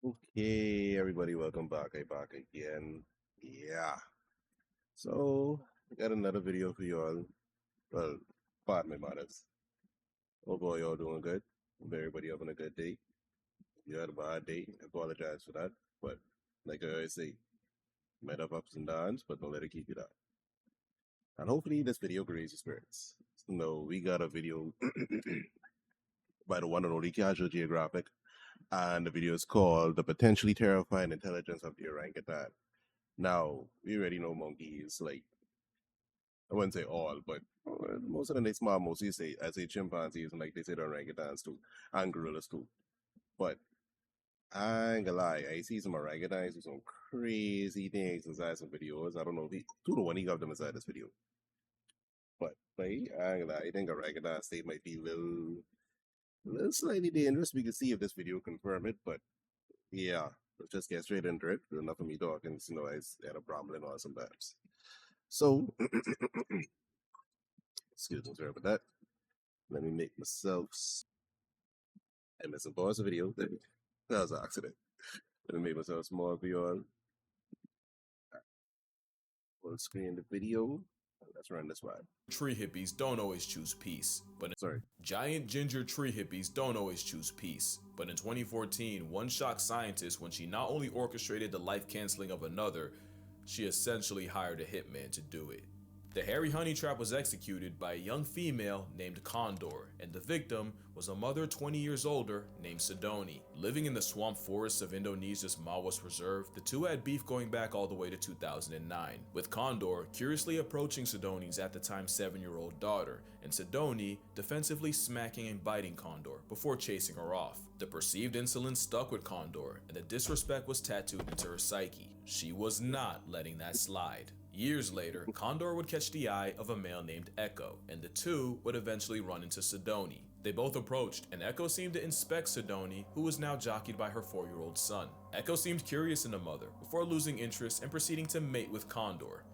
Okay, everybody, welcome back. I back again. Yeah. So I got another video for y'all. Well, pardon my manners. Hope all y'all doing good. Hope everybody having a good day. If you had a bad day, I apologize for that. But like I always say, might have ups and downs, but don't let it keep you down. And hopefully this video can raise your spirits. So we got a video by the one and only Casual Geographic, and the video is called "The Potentially Terrifying Intelligence of the Orangutan." Now, we already know monkeys, like, I wouldn't say all, but most of them they small. Mostly say I say chimpanzees, and like they say the orangutans too, and gorillas too. But I ain't gonna lie, I see some orangutans do some crazy things inside some videos. I don't know if he two to one he got them inside this video. But like I ain't gonna lie, I think orangutan state might be a little slightly dangerous. We can see if this video confirm it, but yeah, let's just get straight into it. Enough of me talking, I had a problem on sometimes. So excuse me, sorry about that. Let me make myself. I missed some parts of the video. That was an accident. Let me make myself small for you all. Full screen the video. Let's run this one. Tree hippies don't always choose peace, but Sorry. giant ginger tree hippies don't always choose peace. But in 2014, one shocked scientist when she not only orchestrated the life canceling of another, she essentially hired a hitman to do it. The hairy honey trap was executed by a young female named Condor, and the victim was a mother 20 years older named Sidoni. Living in the swamp forests of Indonesia's Mawas Reserve, the two had beef going back all the way to 2009, with Condor curiously approaching Sidoni's at the time 7-year-old daughter, and Sidoni defensively smacking and biting Condor before chasing her off. The perceived insolence stuck with Condor, and the disrespect was tattooed into her psyche. She was not letting that slide. Years later, Condor would catch the eye of a male named Echo, and the two would eventually run into Sidoni. They both approached, and Echo seemed to inspect Sidoni, who was now jockeyed by her 4-year-old son. Echo seemed curious in the mother, before losing interest and proceeding to mate with Condor,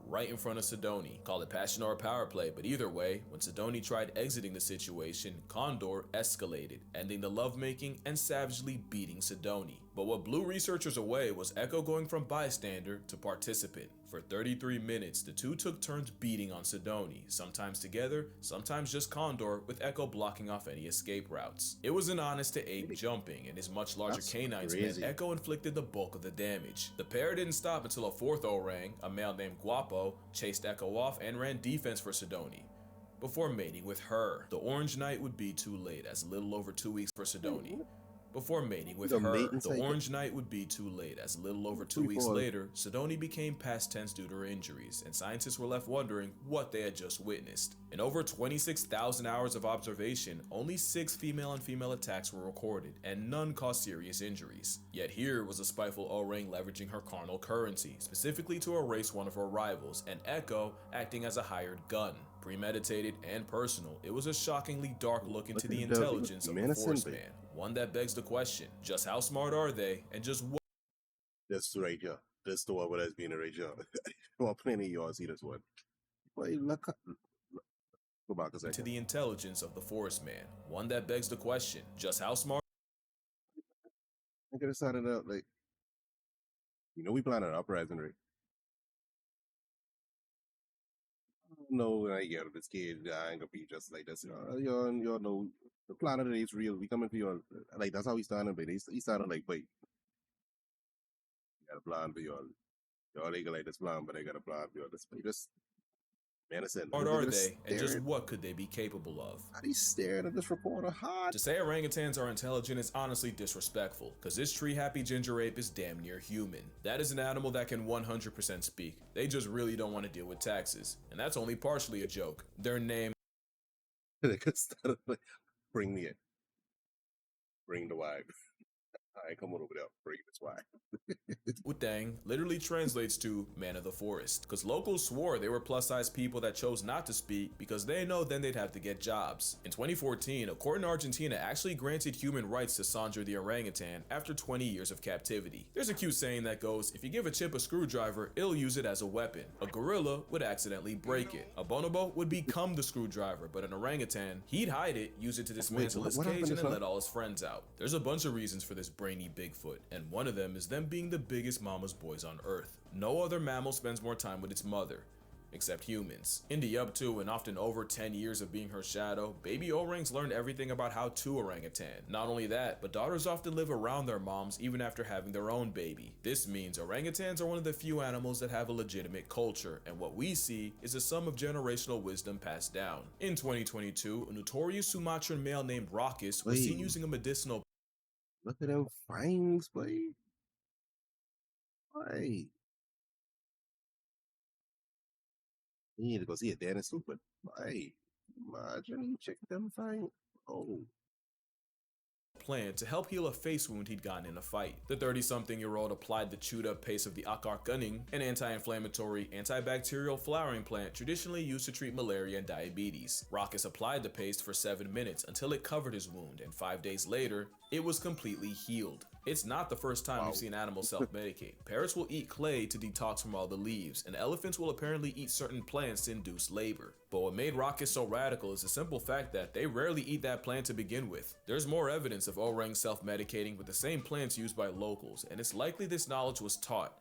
right in front of Sidoni. Call it passion or power play, but either way, when Sidoni tried exiting the situation, Condor escalated, ending the lovemaking and savagely beating Sidoni. But what blew researchers away was Echo going from bystander to participant. For 33 minutes, the two took turns beating on Sidoni, sometimes together, sometimes just Condor, with Echo blocking off any escape routes. It was an honest to ape jumping, and his much larger That's canines crazy. meant Echo inflicted the bulk of the damage. The pair didn't stop until a fourth orang, a male named Guapo, chased Echo off and ran defense for Sidoni before mating with her. The Orange Night would be too late, as a little over 2 weeks for Sidoni. Before mating with The her, mating the cycle. Orange Night would be too late, as a little over 2 Free weeks fall. later, Sidoni became past tense due to her injuries, and scientists were left wondering what they had just witnessed. In over 26,000 hours of observation, only 6 female-on-female attacks were recorded, and none caused serious injuries. Yet here was a spiteful orang leveraging her carnal currency, specifically to erase one of her rivals, and Echo acting as a hired gun. Premeditated and personal, it was a shockingly dark look into the intelligence of the Forest Man, one that begs the question, just how smart are they, and just what That's right, yeah. That's the one where that's being a right, yeah. Well, plenty of y'all see this one. Wait, look. Go back a to second. the intelligence of the Forest Man, one that begs the question, just how smart I could have started out like, we plan an uprising, right? No, when I get out of this kid, I ain't gonna be just like this. Y'all know the planet is real. We coming for y'all. Like that's how we started, but he started like, wait, got a plan for y'all. Y'all ain't gonna like this plan, but I got a plan for y'all. This just menacing. are they, and just what could they be capable of? How he staring at this reporter hard? To say orangutans are intelligent is honestly disrespectful, cause this tree-happy ginger ape is damn near human. That is an animal that can 100% speak. They just really don't want to deal with taxes, and that's only partially a joke. Their name They could start like, bring me in. Bring the wife. I ain't coming over there. Bring this wife. Wutang literally translates to man of the forest, because locals swore they were plus-size people that chose not to speak because they know then they'd have to get jobs. In 2014, a court in Argentina actually granted human rights to Sandra the orangutan after 20 years of captivity. There's a cute saying that goes, if you give a chimp a screwdriver, it'll use it as a weapon. A gorilla would accidentally break it. A bonobo would become the screwdriver, but an orangutan, he'd hide it, use it to dismantle his cage, and then let all his friends out. There's a bunch of reasons for this brainy Bigfoot, and one of them is them being the biggest mama's boys on Earth. No other mammal spends more time with its mother, except humans. In the up to and often over 10 years of being her shadow, baby orangs learn everything about how to orangutan. Not only that, but daughters often live around their moms even after having their own baby. This means orangutans are one of the few animals that have a legitimate culture, and what we see is a sum of generational wisdom passed down. In 2022, a notorious Sumatran male named Raucus was seen using a medicinal. Look at them fangs, boy. Hey. You need to go see a dentist too, but hey, imagine check them fangs. Oh. Plan to help heal a face wound he'd gotten in a fight. The 30-something-year-old applied the chewed-up paste of the akar kuning, an anti-inflammatory, antibacterial flowering plant traditionally used to treat malaria and diabetes. Raucus applied the paste for 7 minutes until it covered his wound, and 5 days later, it was completely healed. It's not the first time we've seen animals self-medicate. Parrots will eat clay to detox from all the leaves, and elephants will apparently eat certain plants to induce labor. But what made Raucus so radical is the simple fact that they rarely eat that plant to begin with. There's more evidence of orangs self-medicating with the same plants used by locals, and it's likely this knowledge was taught,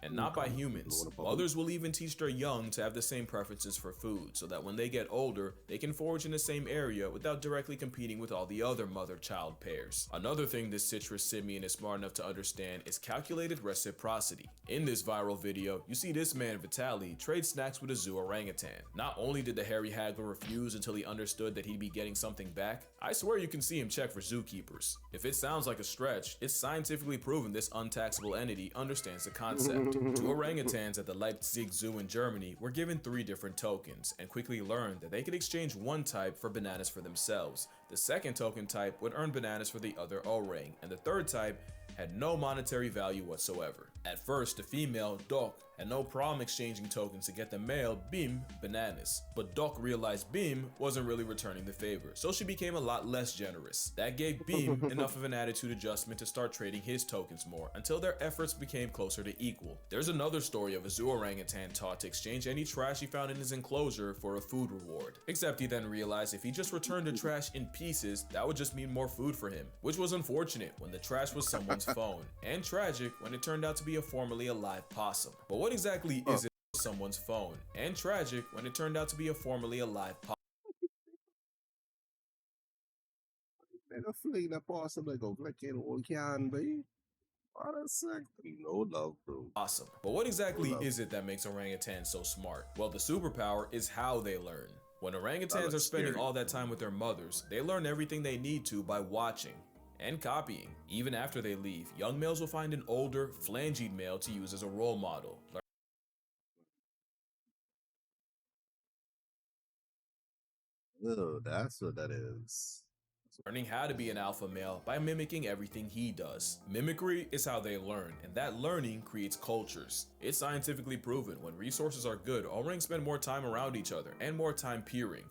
and not by humans. Mothers will even teach their young to have the same preferences for food, so that when they get older, they can forage in the same area without directly competing with all the other mother-child pairs. Another thing this citrus simian is smart enough to understand is calculated reciprocity. In this viral video, you see this man Vitali trade snacks with a zoo orangutan. Not only did the hairy haggler refuse until he understood that he'd be getting something back, I swear you can see him check for zookeepers. If it sounds like a stretch, it's scientifically proven this untaxable entity understands the concept. Two orangutans at the Leipzig Zoo in Germany were given 3 different tokens and quickly learned that they could exchange one type for bananas for themselves. The second token type would earn bananas for the other orang, and the third type had no monetary value whatsoever. At first, the female, Doc, had no problem exchanging tokens to get the male, Bim, bananas. But Doc realized Bim wasn't really returning the favor, so she became a lot less generous. That gave Bim enough of an attitude adjustment to start trading his tokens more, until their efforts became closer to equal. There's another story of a zoo orangutan taught to exchange any trash he found in his enclosure for a food reward. Except he then realized if he just returned the trash in pieces, that would just mean more food for him, which was unfortunate when the trash was someone's phone, and tragic when it turned out to be a formerly alive possum. But what exactly is it someone's phone, and tragic when it turned out to be a formerly alive possum? Nigga fling that possum like go like an old can, boy. What a sec. No love, bro. Awesome. But what exactly love. is it that makes orangutans so smart? Well, the superpower is how they learn. When orangutans are spending all that time with their mothers, they learn everything they need to by watching and copying. Even after they leave, young males will find an older, phalangeed male to use as a role model. Oh, that's what that is. Learning how to be an alpha male by mimicking everything he does. Mimicry is how they learn, and that learning creates cultures. It's scientifically proven when resources are good, orangs spend more time around each other and more time peering,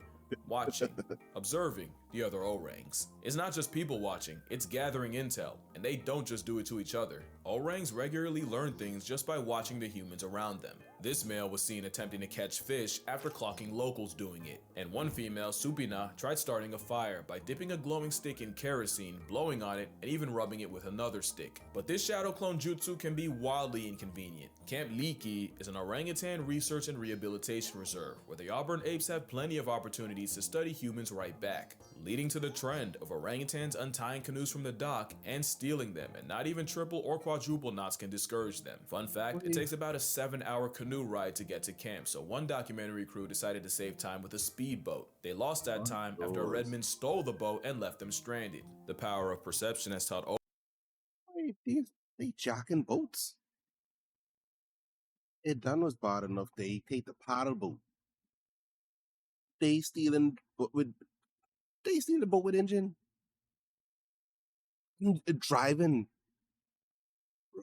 watching, observing the other orangs. It's not just people watching, it's gathering intel, and they don't just do it to each other. Orangs regularly learn things just by watching the humans around them. This male was seen attempting to catch fish after clocking locals doing it, and one female, Supina, tried starting a fire by dipping a glowing stick in kerosene, blowing on it, and even rubbing it with another stick. But this shadow clone jutsu can be wildly inconvenient. Camp Liki is an orangutan research and rehabilitation reserve where the Auburn apes have plenty of opportunities to study humans right back, leading to the trend of orangutans untying canoes from the dock and stealing them, and not even triple or quadruple knots can discourage them. Fun fact, it takes about a 7-hour canoe ride to get to camp, so one documentary crew decided to save time with a speedboat. They lost that time after a redman stole the boat and left them stranded. The power of perception has taught Wait, they jacking boats? It done was bad enough they take the paddle boat. They stealing the boat with engine. Driving.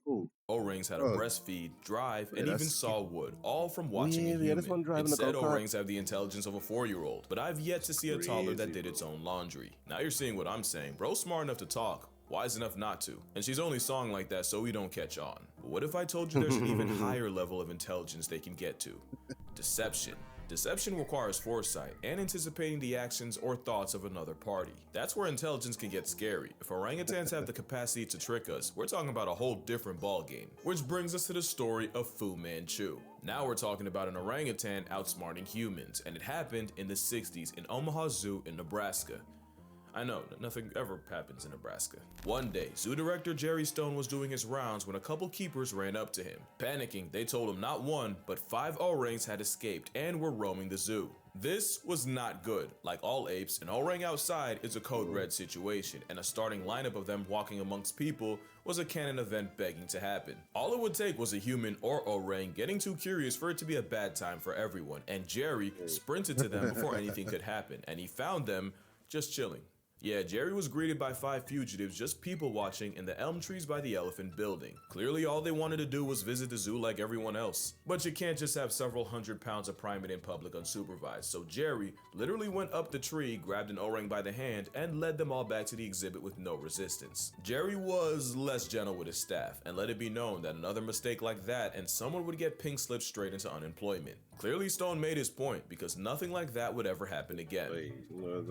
Bro. O-rings how to breastfeed, drive, and even saw wood, all from watching a this human. one driving Instead, the go-kart. O-rings have the intelligence of a 4-year-old, but I've yet to see a toddler that did its own laundry. Now you're seeing what I'm saying. Bro's smart enough to talk, wise enough not to, and she's only sawing like that so we don't catch on. But what if I told you there's an even higher level of intelligence they can get to? Deception. Deception requires foresight and anticipating the actions or thoughts of another party. That's where intelligence can get scary. If orangutans have the capacity to trick us, we're talking about a whole different ballgame. Which brings us to the story of Fu Manchu. Now we're talking about an orangutan outsmarting humans, and it happened in the 60s in Omaha Zoo in Nebraska. I know, nothing ever happens in Nebraska. One day, zoo director Jerry Stone was doing his rounds when a couple keepers ran up to him. Panicking, they told him not one, but 5 orangs had escaped and were roaming the zoo. This was not good. Like all apes, an orang outside is a code red situation, and a starting lineup of them walking amongst people was a canon event begging to happen. All it would take was a human or orang getting too curious for it to be a bad time for everyone, and Jerry sprinted to them before anything could happen, and he found them just chilling. Yeah, Jerry was greeted by 5 fugitives just people watching in the elm trees by the elephant building. Clearly all they wanted to do was visit the zoo like everyone else. But you can't just have several hundred pounds of primate in public unsupervised, so Jerry literally went up the tree, grabbed an orang by the hand, and led them all back to the exhibit with no resistance. Jerry was less gentle with his staff, and let it be known that another mistake like that and someone would get pink slipped straight into unemployment. Clearly Stone made his point, because nothing like that would ever happen again.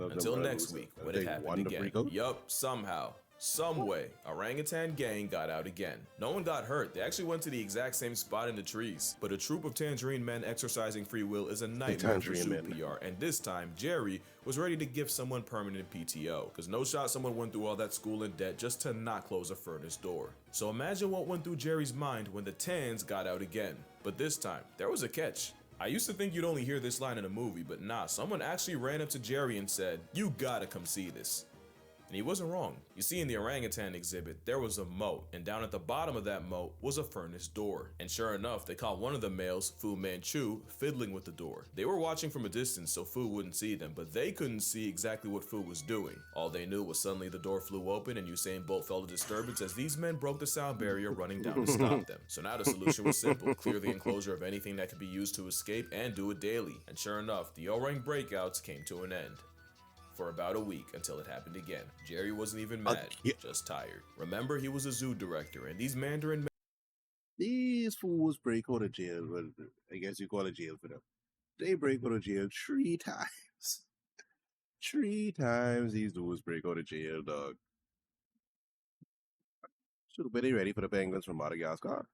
Until next week, when it happened again. Yup, somehow, some way, orangutan gang got out again. No one got hurt, they actually went to the exact same spot in the trees. But a troop of tangerine men exercising free will is a nightmare for zoo PR, and this time, Jerry was ready to give someone permanent PTO, because no shot someone went through all that school in debt just to not close a furnace door. So imagine what went through Jerry's mind when the tans got out again. But this time, there was a catch. I used to think you'd only hear this line in a movie, but nah, someone actually ran up to Jerry and said, "You gotta come see this." And he wasn't wrong. You see, in the orangutan exhibit, there was a moat, and down at the bottom of that moat was a furnace door. And sure enough, they caught one of the males, Fu Manchu, fiddling with the door. They were watching from a distance so Fu wouldn't see them, but they couldn't see exactly what Fu was doing. All they knew was suddenly the door flew open and Usain Bolt felt a disturbance as these men broke the sound barrier running down to stop them. So now the solution was simple: clear the enclosure of anything that could be used to escape and do it daily. And sure enough, the orang breakouts came to an end. For about a week until it happened again. Jerry wasn't even mad, just tired. Remember, he was a zoo director, and these Mandarin These fools break out of jail. Well, I guess you call it jail for them. They break out of jail 3 times. 3 times these dudes break out of jail, dog. Should have been ready for the penguins from Madagascar.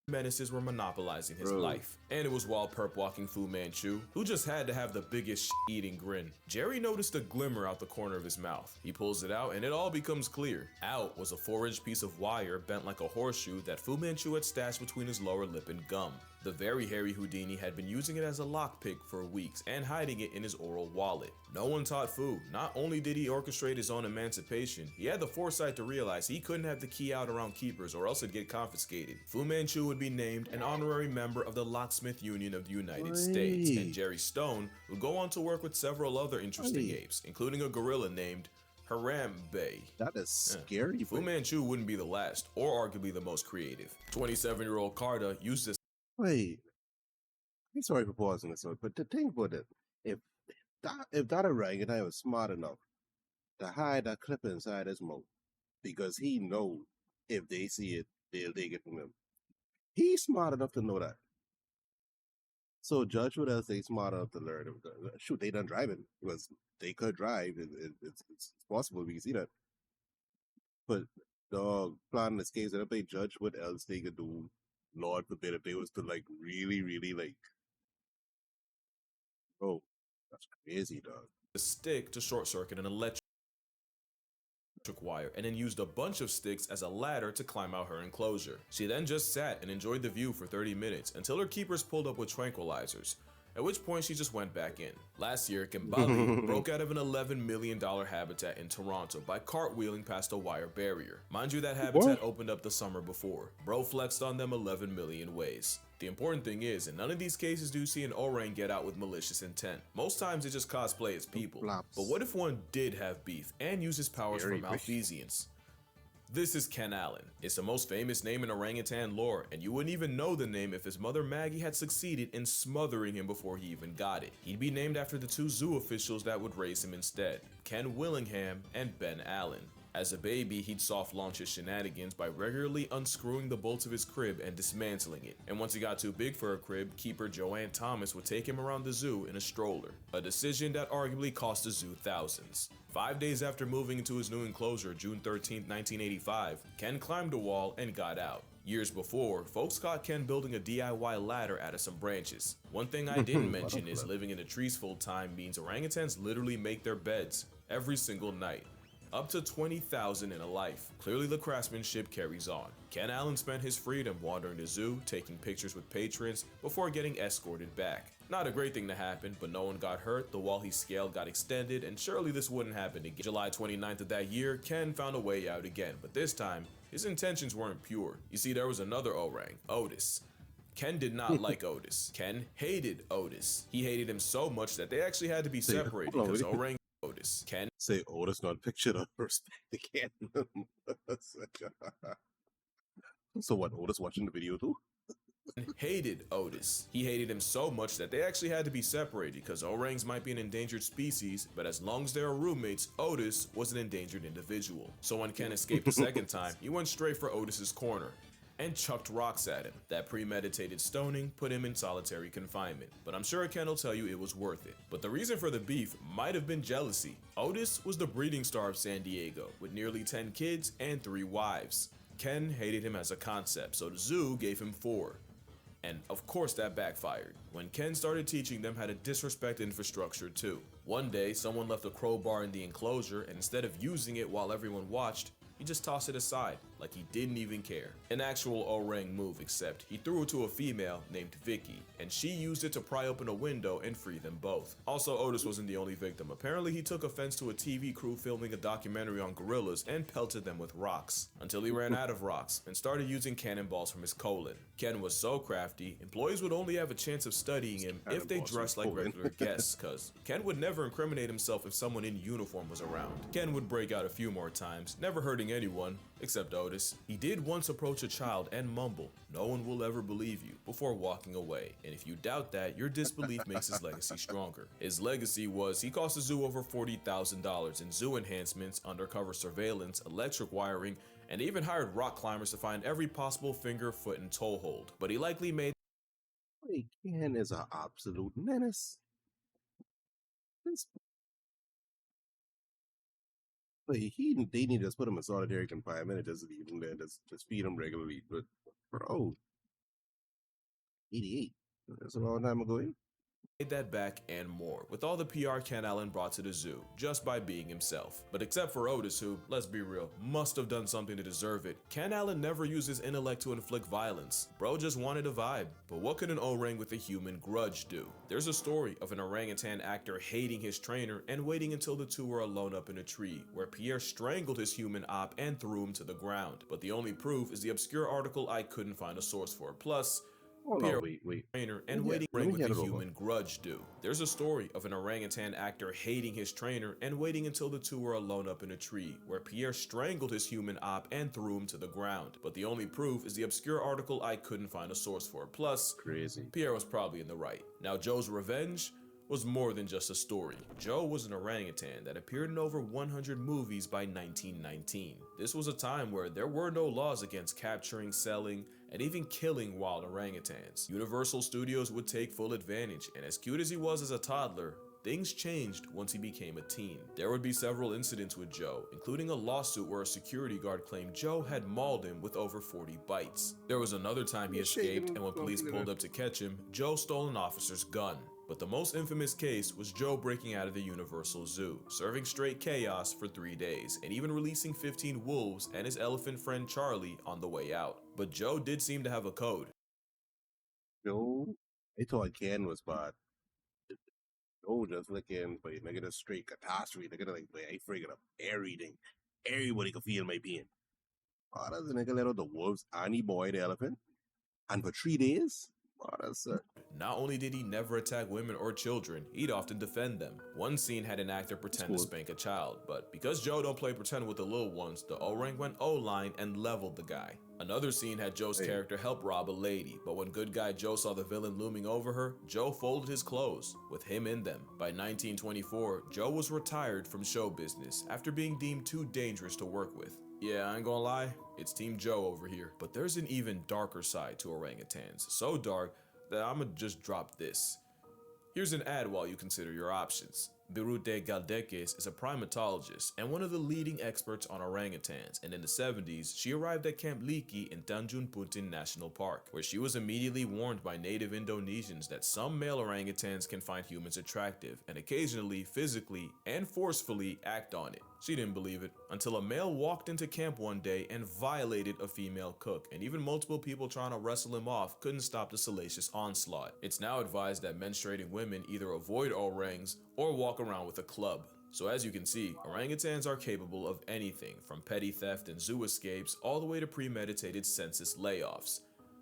menaces were monopolizing his life. And it was while perp walking Fu Manchu, who just had to have the biggest eating grin. Jerry noticed a glimmer out the corner of his mouth. He pulls it out and it all becomes clear. Out was a 4-inch piece of wire bent like a horseshoe that Fu Manchu had stashed between his lower lip and gum. The very hairy Houdini had been using it as a lockpick for weeks and hiding it in his oral wallet. No one taught Fu. Not only did he orchestrate his own emancipation, he had the foresight to realize he couldn't have the key out around keepers or else it'd get confiscated. Fu Manchu would be named an honorary member of the Locksmith Union of the United States, and Jerry Stone would go on to work with several other interesting apes, including a gorilla named Harambe. That is scary. Fu Manchu wouldn't be the last, or arguably the most creative. 27-year-old Carter used this. Wait, I'm sorry for pausing this one, but to think about it, if that orangutan was smart enough to hide that clip inside his mouth, because he know if they see it, they'll take it from him. He's smart enough to know that. So judge what else they smart enough to learn. Shoot, they done driving because they could drive. It's possible we can see that. But dog, planning escapes, and if they judge what else they could do, Lord forbid if they was to like really like, oh, that's crazy, dog. A stick to short circuit an electric wire and then used a bunch of sticks as a ladder to climb out her enclosure. She then just sat and enjoyed the view for 30 minutes until her keepers pulled up with tranquilizers, at which point she just went back in. Last year, Kimbali broke out of an $11 million habitat in Toronto by cartwheeling past a wire barrier. Mind you, that habitat opened up the summer before. Bro flexed on them 11 million ways. The important thing is, in none of these cases do you see an orang get out with malicious intent. Most times they just cosplay as people. But what if one did have beef and use his powers for malfeasance? This is Ken Allen. It's the most famous name in orangutan lore, and you wouldn't even know the name if his mother Maggie had succeeded in smothering him before he even got it. He'd be named after the 2 zoo officials that would raise him instead, Ken Willingham and Ben Allen. As a baby, he'd soft launch his shenanigans by regularly unscrewing the bolts of his crib and dismantling it. And once he got too big for a crib, keeper Joanne Thomas would take him around the zoo in a stroller, a decision that arguably cost the zoo thousands. 5 days after moving into his new enclosure, June 13, 1985, Ken climbed a wall and got out. Years before, folks caught Ken building a DIY ladder out of some branches. One thing I didn't mention is living in the trees full time means orangutans literally make their beds every single night. Up to 20,000 in a life. Clearly the craftsmanship carries on. Ken Allen spent his freedom wandering the zoo, taking pictures with patrons, before getting escorted back. Not a great thing to happen, but no one got hurt, the wall he scaled got extended, and surely this wouldn't happen again. July 29th of that year, Ken found a way out again, but this time, his intentions weren't pure. You see, there was another orang, Otis. Ken did not like Otis. Ken hated Otis. He hated him so much that they actually had to be separated because orang Otis. Ken say Otis not pictured of respect again. So what, Otis watching the video too? hated Otis. He hated him so much that they actually had to be separated because orangs might be an endangered species, but as long as they are roommates, Otis was an endangered individual. So when Ken escaped a second time, he went straight for Otis's corner and chucked rocks at him. That premeditated stoning put him in solitary confinement, but I'm sure Ken will tell you it was worth it. But the reason for the beef might have been jealousy. Otis was the breeding star of San Diego, with nearly 10 kids and 3 wives. Ken hated him as a concept, so the zoo gave him 4. And of course that backfired, when Ken started teaching them how to disrespect infrastructure too. One day, someone left a crowbar in the enclosure, and instead of using it while everyone watched, he just tossed it aside, like he didn't even care. An actual orang move, except he threw it to a female named Vicky, and she used it to pry open a window and free them both. Also, Otis wasn't the only victim. Apparently, he took offense to a TV crew filming a documentary on gorillas and pelted them with rocks, until he ran out of rocks and started using cannonballs from his colon. Ken was so crafty, employees would only have a chance of studying him if they dressed like regular guests, cause Ken would never incriminate himself if someone in uniform was around. Ken would break out a few more times, never hurting anyone, except Otis. He did once approach a child and mumble, "No one will ever believe you," before walking away. And if you doubt that, your disbelief makes his legacy stronger. His legacy was he cost the zoo over $40,000 in zoo enhancements, undercover surveillance, electric wiring, and even hired rock climbers to find every possible finger, foot, and toe hold. But he likely made Ken is an absolute menace. But they need to just put him in solitary confinement and just leave him there, just feed him regularly. But bro, 88. That's a long time ago. that back and more, with all the PR Ken Allen brought to the zoo, just by being himself. But except for Otis, who, let's be real, must have done something to deserve it, Ken Allen never used his intellect to inflict violence. Bro just wanted a vibe. But what could an orang with a human grudge do? There's a story of an orangutan actor hating his trainer and waiting until the two were alone up in a tree, where Pierre strangled his human op and threw him to the ground. But the only proof is the obscure article I couldn't find a source for. Plus, Wait. Trainer and waiting with a human grudge do. There's a story of an orangutan actor hating his trainer and waiting until the two were alone up in a tree, where Pierre strangled his human op and threw him to the ground. But the only proof is the obscure article I couldn't find a source for. Plus, Pierre was probably in the right. Now, Joe's revenge was more than just a story. Joe was an orangutan that appeared in over 100 movies by 1919. This was a time where there were no laws against capturing, selling, and even killing wild orangutans. Universal Studios would take full advantage, and as cute as he was as a toddler, things changed once he became a teen. There would be several incidents with Joe, including a lawsuit where a security guard claimed Joe had mauled him with over 40 bites. There was another time he escaped, and when police pulled up to catch him, Joe stole an officer's gun. But the most infamous case was Joe breaking out of the Universal Zoo, serving straight chaos for 3 days, and even releasing 15 wolves and his elephant friend Charlie on the way out. But Joe did seem to have a code. Joe, I thought Ken was bad. Joe just looking, but nigga just straight catastrophe. Nigga like, I freaking up everything. Everybody could feel my pain. Oh, does the nigga let out the wolves and he boy the elephant? And for 3 days? Oh, that's it. Not only did he never attack women or children, he'd often defend them. One scene had an actor pretend to spank a child, but because Joe don't play pretend with the little ones, the orang went O-line and leveled the guy. Another scene had Joe's Hey, character help rob a lady, but when good guy Joe saw the villain looming over her, Joe folded his clothes, with him in them. By 1924, Joe was retired from show business after being deemed too dangerous to work with. Yeah, I ain't gonna lie, it's Team Joe over here. But there's an even darker side to orangutans, so dark that I'ma just drop this. Here's an ad while you consider your options. Birute Galdeques is a primatologist and one of the leading experts on orangutans, and in the 70s, she arrived at Camp Liki in Tanjung Puntin National Park, where she was immediately warned by native Indonesians that some male orangutans can find humans attractive and occasionally, physically, and forcefully act on it. She didn't believe it until a male walked into camp one day and violated a female cook, and even multiple people trying to wrestle him off couldn't stop the salacious onslaught. It's now advised that menstruating women either avoid orangs or walk around with a club. So as you can see, orangutans are capable of anything from petty theft and zoo escapes all the way to premeditated census layoffs.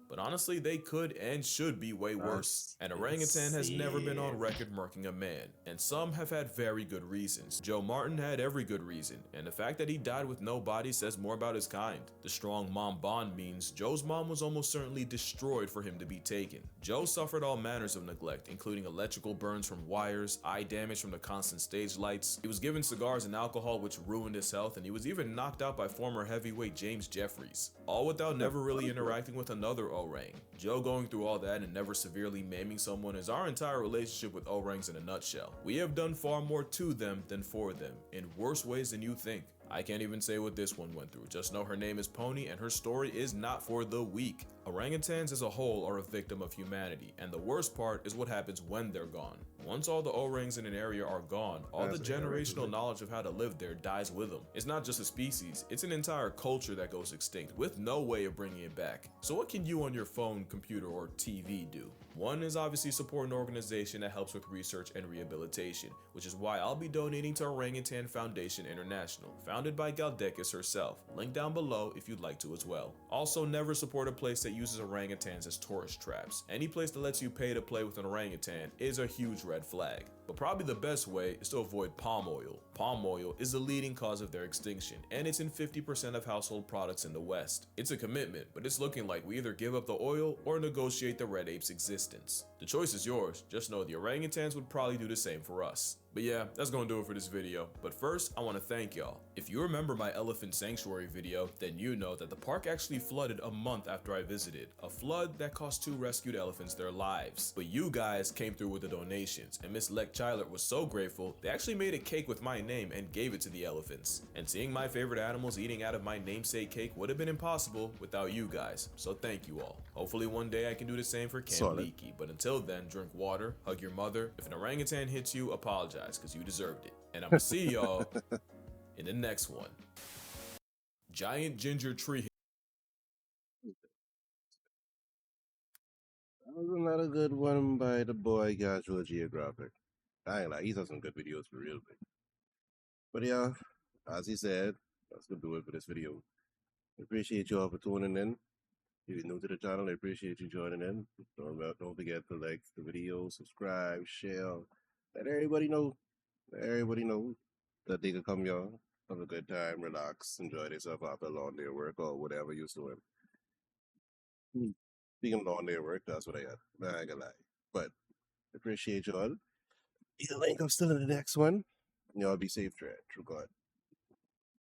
But honestly, they could and should be way worse. that's An orangutan has never been on insane. record murking a man, and some have had very good reasons. Joe Martin had every good reason, and the fact that he died with no body says more about his kind. The strong mom bond means Joe's mom was almost certainly destroyed for him to be taken. Joe suffered all manners of neglect, including electrical burns from wires, eye damage from the constant stage lights. He was given cigars and alcohol which ruined his health, and he was even knocked out by former heavyweight James Jeffries. All without never really interacting with another orang. Joe going through all that and never severely maiming someone is our entire relationship with orangs in a nutshell. We have done far more to them than for them, in worse ways than you think. I can't even say what this one went through, just know her name is Pony and her story is not for the weak. Orangutans as a whole are a victim of humanity, and the worst part is what happens when they're gone. Once all the orangs in an area are gone, all the That's ignorant, generational knowledge of how to live there dies with them. It's not just a species, it's an entire culture that goes extinct with no way of bringing it back. So what can you on your phone, computer, or TV do? One is obviously support an organization that helps with research and rehabilitation, which is why I'll be donating to Orangutan Foundation International, founded by Galdeques herself. Link down below if you'd like to as well. Also, never support a place that uses orangutans as tourist traps. Any place that lets you pay to play with an orangutan is a huge red flag. But probably the best way is to avoid palm oil. Palm oil is the leading cause of their extinction, and it's in 50% of household products in the West. It's a commitment, but it's looking like we either give up the oil or negotiate the red ape's existence. The choice is yours, just know the orangutans would probably do the same for us. But yeah, that's gonna do it for this video. But first, I wanna thank y'all. If you remember my elephant sanctuary video, then you know that the park actually flooded a month after I visited. A flood that cost 2 rescued elephants their lives. But you guys came through with the donations, and Miss Lek Chyler was so grateful, they actually made a cake with my name and gave it to the elephants. And seeing my favorite animals eating out of my namesake cake would have been impossible without you guys, so thank you all. Hopefully one day I can do the same for Camp Solid. Leaky, but until then, drink water, hug your mother. If an orangutan hits you, apologize, because you deserved it. And I'm gonna see y'all in the next one. Giant ginger tree. That was another good one by the boy Casual Geographic. I ain't like, he's had some good videos for real. But yeah, as he said, that's gonna do it for this video. Appreciate you all for tuning in. If you're new to the channel, I appreciate you joining in. Don't forget to like the video, subscribe, share. Let everybody know. Let everybody know that they can come here, have a good time, relax, enjoy themselves after a long day of work or whatever you're doing. Speaking of long day of work, that's what I got. I ain't gonna lie. But appreciate you all. The link, I'm still in the next one. Y'all be safe, true God.